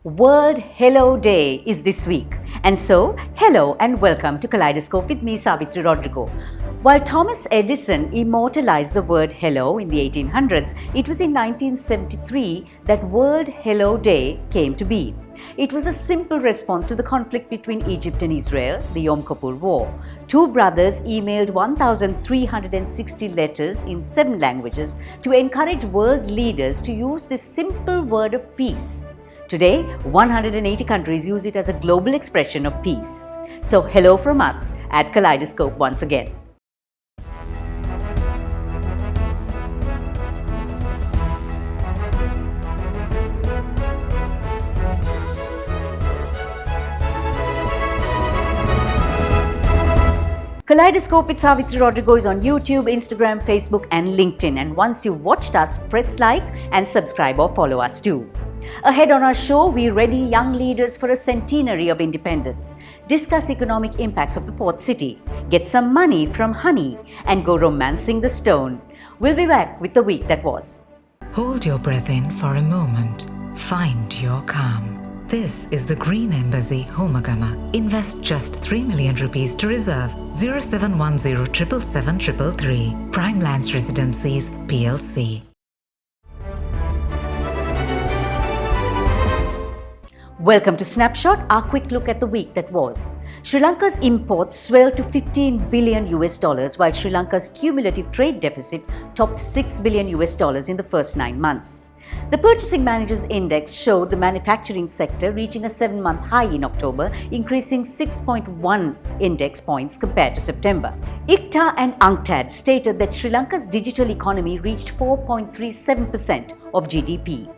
World Hello Day is this week. And so, hello and welcome to Kaleidoscope with me, Savithri Rodrigo. While Thomas Edison immortalized the word hello in the 1800s, it was in 1973 that World Hello Day came to be. It was a simple response to the conflict between Egypt and Israel, the Yom Kippur War. Two brothers emailed 1,360 letters in 7 languages to encourage world leaders to use this simple word of peace. Today, 180 countries use it as a global expression of peace. So, hello from us at Kaleidoscope once again. Kaleidoscope with Savithri Rodrigo is on YouTube, Instagram, Facebook and LinkedIn. And once you've watched us, press like and subscribe or follow us too. Ahead on our show, we ready young leaders for a centenary of independence, discuss economic impacts of the port city, get some money from honey and go romancing the stone. We'll be back with the week that was. Hold your breath in for a moment. Find your calm. This is the Green Embassy, Homagama. Invest just 3 million rupees to reserve 0710 777 Prime Lands Residencies PLC. Welcome to Snapshot, our quick look at the week that was. Sri Lanka's imports swelled to $15 billion while Sri Lanka's cumulative trade deficit topped $6 billion in the first 9 months. The Purchasing Managers Index showed the manufacturing sector reaching a 7-month high in October, increasing 6.1 index points compared to September. ICTA and UNCTAD stated that Sri Lanka's digital economy reached 4.37% of GDP.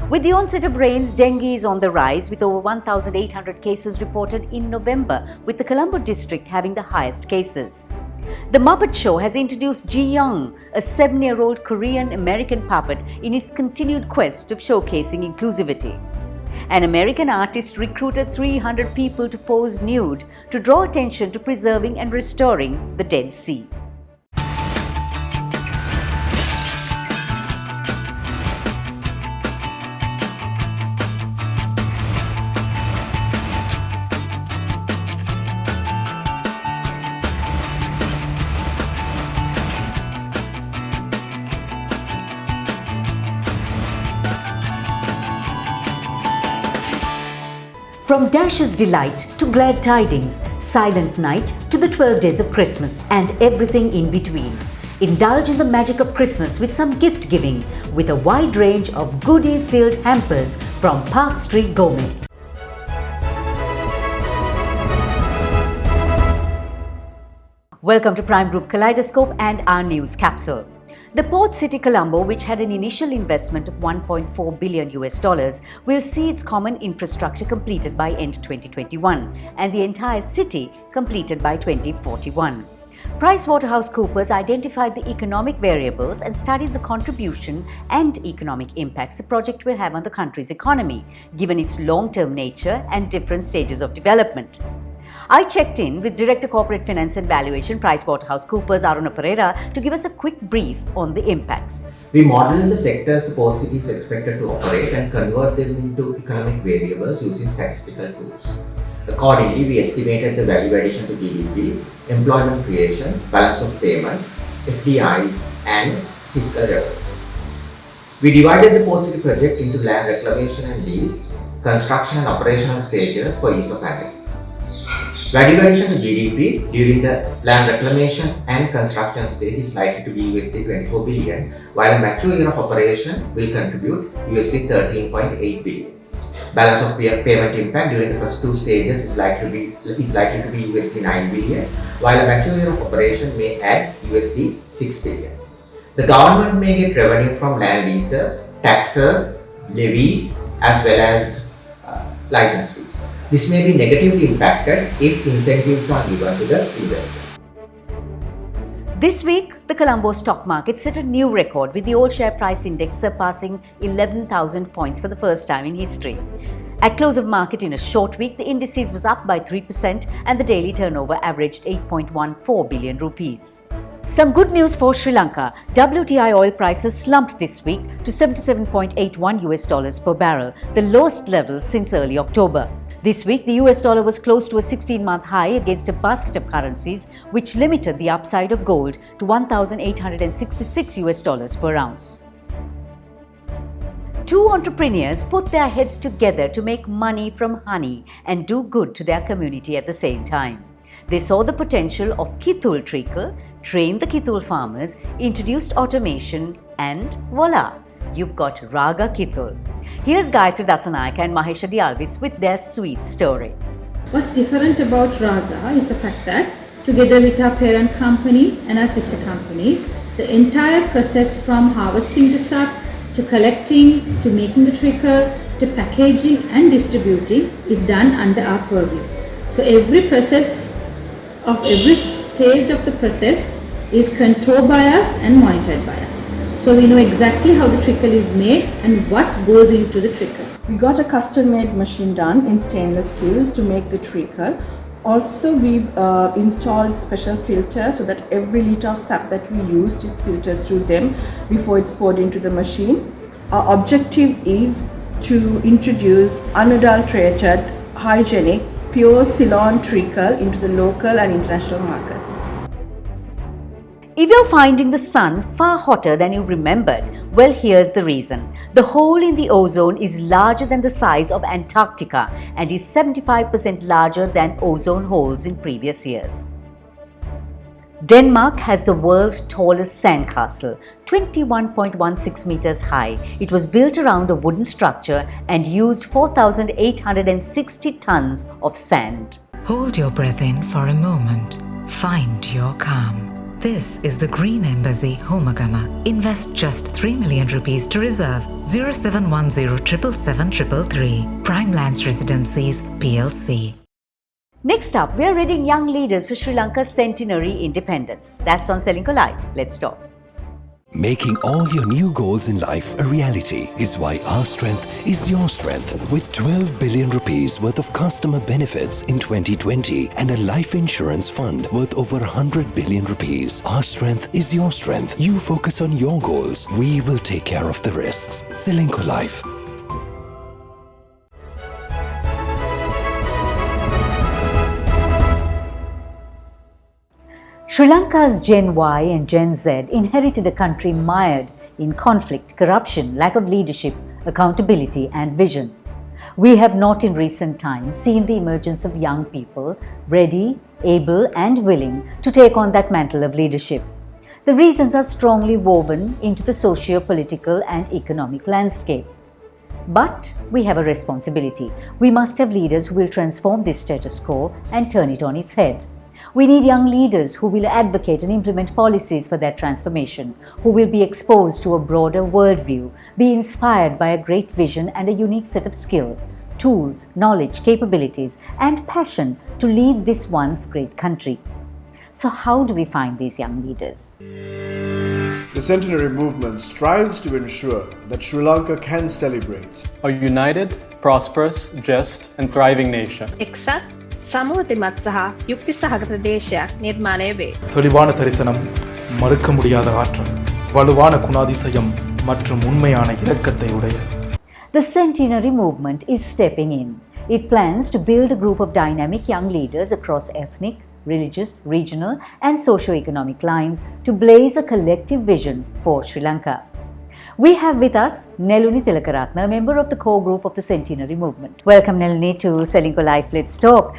With the onset of rains, dengue is on the rise with over 1,800 cases reported in November, with the Colombo district having the highest cases. The Muppet Show has introduced Ji Young, a 7-year-old Korean-American puppet, in its continued quest of showcasing inclusivity. An American artist recruited 300 people to pose nude to draw attention to preserving and restoring the Dead Sea. From Dash's delight to glad tidings, silent night to the 12 days of Christmas and everything in between. Indulge in the magic of Christmas with some gift giving with a wide range of goodie-filled hampers from Park Street Gourmet. Welcome to Prime Group Kaleidoscope and our news capsule. The port city Colombo, which had an initial investment of $1.4 billion, will see its common infrastructure completed by end 2021 and the entire city completed by 2041. PricewaterhouseCoopers identified the economic variables and studied the contribution and economic impacts the project will have on the country's economy, given its long-term nature and different stages of development. I checked in with Director Corporate Finance and Valuation, PricewaterhouseCoopers, Aruna Pereira, to give us a quick brief on the impacts. We model the sectors the port city is expected to operate and convert them into economic variables using statistical tools. Accordingly, we estimated the value addition to GDP, employment creation, balance of payment, FDIs, and fiscal revenue. We divided the port city project into land reclamation and lease, construction and operational stages for ease of analysis. Value addition to GDP during the land reclamation and construction stage is likely to be $24 billion, while a mature year of operation will contribute $13.8 billion. Balance of payment impact during the first 2 stages is likely to be $9 billion, while a mature year of operation may add $6 billion. The government may get revenue from land leases, taxes, levies, as well as license fees. This may be negatively impacted if incentives are given to the investors. This week, the Colombo stock market set a new record with the all share price index surpassing 11,000 points for the first time in history. At close of market in a short week, the indices was up by 3% and the daily turnover averaged 8.14 billion rupees. Some good news for Sri Lanka. WTI oil prices slumped this week to $77.81 per barrel, the lowest level since early October. This week, the US dollar was close to a 16-month high against a basket of currencies, which limited the upside of gold to $1,866 per ounce. Two entrepreneurs put their heads together to make money from honey and do good to their community at the same time. They saw the potential of Kithul treacle, trained the Kithul farmers, introduced automation, and voila! You've got Raga Kithul. Here's Gayatri Dasanayaka and Mahesha Dialvis with their sweet story. What's different about Raga is the fact that, together with our parent company and our sister companies, the entire process from harvesting the sap to collecting, to making the treacle, to packaging and distributing is done under our purview. So every stage of the process is controlled by us and monitored by us. So we know exactly how the treacle is made and what goes into the treacle. We got a custom-made machine done in stainless steels to make the treacle. Also, we've installed special filters so that every liter of sap that we used is filtered through them before it's poured into the machine. Our objective is to introduce unadulterated, hygienic, pure Ceylon treacle into the local and international markets. If you're finding the sun far hotter than you remembered, well, here's the reason. The hole in the ozone is larger than the size of Antarctica and is 75% larger than ozone holes in previous years. Denmark has the world's tallest sandcastle, 21.16 meters high. It was built around a wooden structure and used 4,860 tons of sand. Hold your breath in for a moment. Find your calm. This is the Green Embassy Homagama. Invest just 3 million rupees to reserve 0710 777 Prime Lands Residencies PLC. Next up, we are reading Young Leaders for Sri Lanka's centenary independence. That's on Selinko Life. Let's talk. Making all your new goals in life a reality is why our strength is your strength. With 12 billion rupees worth of customer benefits in 2020 and a life insurance fund worth over 100 billion rupees, our strength is your strength. You focus on your goals. We will take care of the risks. Selinko Life. Sri Lanka's Gen Y and Gen Z inherited a country mired in conflict, corruption, lack of leadership, accountability and vision. We have not in recent times seen the emergence of young people ready, able and willing to take on that mantle of leadership. The reasons are strongly woven into the socio-political and economic landscape. But we have a responsibility. We must have leaders who will transform this status quo and turn it on its head. We need young leaders who will advocate and implement policies for that transformation, who will be exposed to a broader worldview, be inspired by a great vision and a unique set of skills, tools, knowledge, capabilities, and passion to lead this once great country. So how do we find these young leaders? The centenary movement strives to ensure that Sri Lanka can celebrate a united, prosperous, just and thriving nation. එක්සත් සමෘද්ධිමත් සහ යුක්ති සහගත දේශයක් නිර්මාණය වේ. தெளிவான தரிசனம், மறுக்க முடியாத ஆற்றல், வலுவான குணாதிசயம் மற்றும் உண்மையான இரக்கத்தை உடைய. The centenary movement is stepping in. It plans to build a group of dynamic young leaders across ethnic, religious, regional and socio-economic lines to blaze a collective vision for Sri Lanka. We have with us Neluni Tilakaratna, a member of the core group of the Centenary Movement. Welcome Neluni to Selinko Life. Let's talk.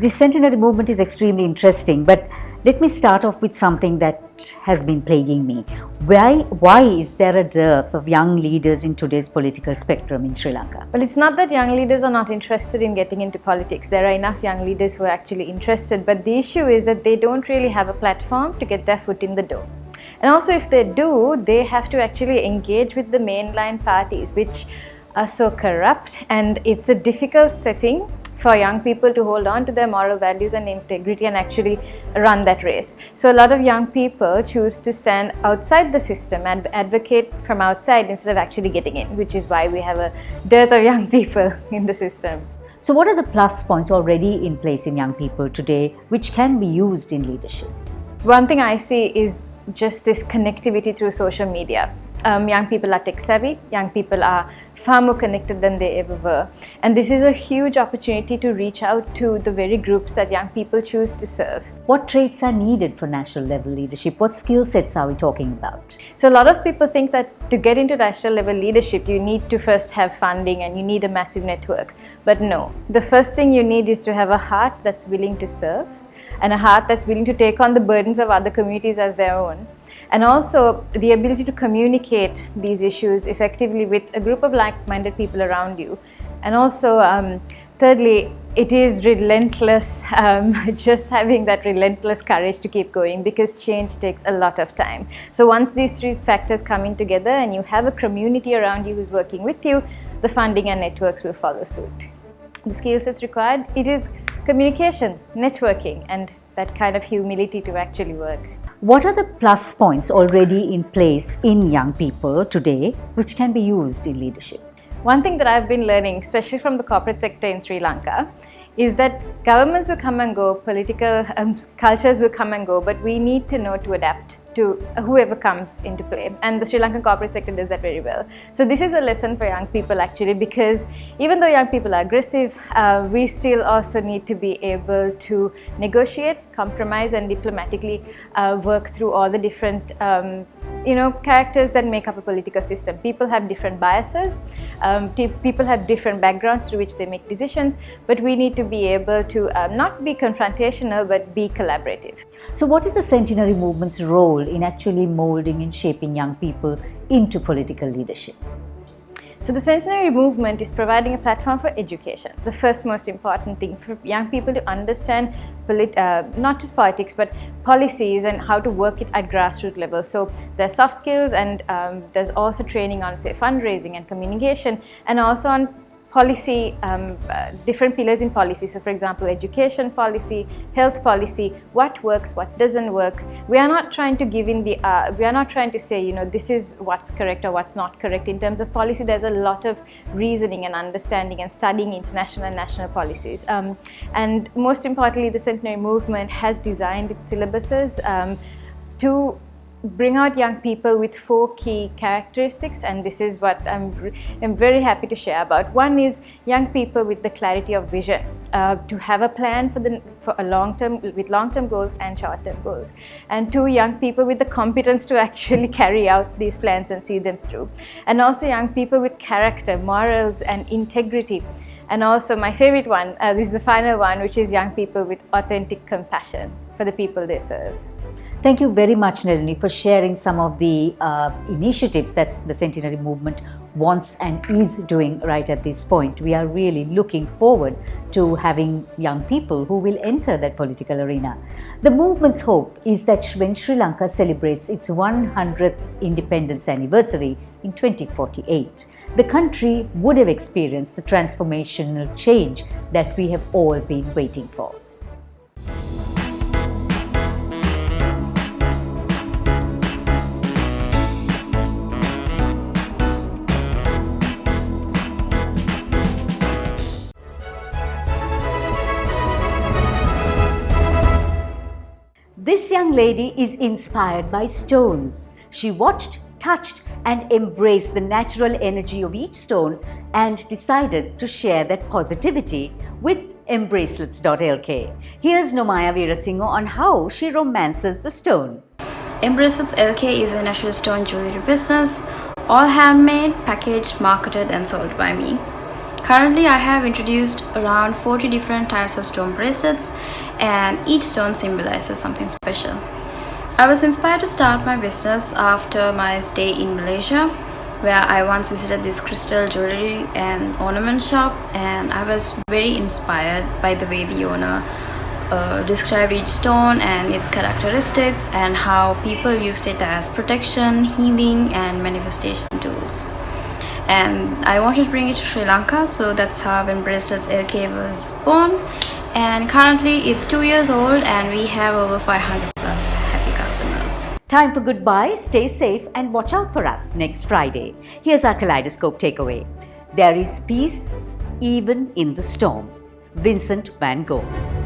The Centenary Movement is extremely interesting, but let me start off with something that has been plaguing me. Why is there a dearth of young leaders in today's political spectrum in Sri Lanka? Well, it's not that young leaders are not interested in getting into politics. There are enough young leaders who are actually interested, but the issue is that they don't really have a platform to get their foot in the door. And also if they do, they have to actually engage with the mainline parties, which are so corrupt, and it's a difficult setting for young people to hold on to their moral values and integrity and actually run that race. So a lot of young people choose to stand outside the system and advocate from outside instead of actually getting in, which is why we have a dearth of young people in the system. So what are the plus points already in place in young people today which can be used in leadership? One thing I see is just this connectivity through social media. Young people are tech savvy, young people are far more connected than they ever were. And this is a huge opportunity to reach out to the very groups that young people choose to serve. What traits are needed for national level leadership? What skill sets are we talking about? So a lot of people think that to get into national level leadership, you need to first have funding and you need a massive network. But no, the first thing you need is to have a heart that's willing to serve and a heart that's willing to take on the burdens of other communities as their own. And also the ability to communicate these issues effectively with a group of like-minded people around you. And also, thirdly, it is relentless, just having that relentless courage to keep going, because change takes a lot of time. So once these three factors come in together and you have a community around you who's working with you, the funding and networks will follow suit. The skill sets required, it is communication, networking, and that kind of humility to actually work. What are the plus points already in place in young people today which can be used in leadership? One thing that I've been learning, especially from the corporate sector in Sri Lanka, is that governments will come and go, political cultures will come and go, but we need to know to adapt to whoever comes into play. And the Sri Lankan corporate sector does that very well. So this is a lesson for young people actually, because even though young people are aggressive, we still also need to be able to negotiate, compromise and diplomatically work through all the different characters that make up a political system. People have different biases, people have different backgrounds through which they make decisions, but we need to be able to not be confrontational but be collaborative. So what is the centenary movement's role in actually molding and shaping young people into political leadership? So the centenary movement is providing a platform for education. The first most important thing for young people to understand not just politics but policies and how to work it at grassroots level. So there's soft skills and there's also training on, say, fundraising and communication, and also on policy, different pillars in policy. So for example, education policy, health policy, what works, what doesn't work. We are not trying to give in we are not trying to say, this is what's correct or what's not correct. In terms of policy, there's a lot of reasoning and understanding and studying international and national policies. And most importantly, the Centenary Movement has designed its syllabuses to bring out young people with 4 key characteristics, and this is what I'm very happy to share about. One is young people with the clarity of vision, to have a plan for a long-term goals and short-term goals. And 2, young people with the competence to actually carry out these plans and see them through. And also young people with character, morals and integrity. And also my favorite one, this is the final one, which is young people with authentic compassion for the people they serve. Thank you very much, Nalini, for sharing some of the initiatives that the Centenary Movement wants and is doing right at this point. We are really looking forward to having young people who will enter that political arena. The movement's hope is that when Sri Lanka celebrates its 100th independence anniversary in 2048, the country would have experienced the transformational change that we have all been waiting for. This young lady is inspired by stones. She watched, touched and embraced the natural energy of each stone and decided to share that positivity with Embracelets.lk. Here's Nomaya Veerasinghe on how she romances the stone. Embracelets LK is a natural stone jewelry business, all handmade, packaged, marketed and sold by me. Currently, I have introduced around 40 different types of stone bracelets, and each stone symbolizes something special. I was inspired to start my business after my stay in Malaysia, where I once visited this crystal jewelry and ornament shop, and I was very inspired by the way the owner described each stone and its characteristics and how people used it as protection, healing and manifestation tools. And I wanted to bring it to Sri Lanka, so that's how Embracelets LK was born. And currently it's 2 years old and we have over 500 plus happy customers. Time for goodbye, stay safe and watch out for us next Friday. Here's our Kaleidoscope takeaway. There is peace even in the storm. Vincent van Gogh.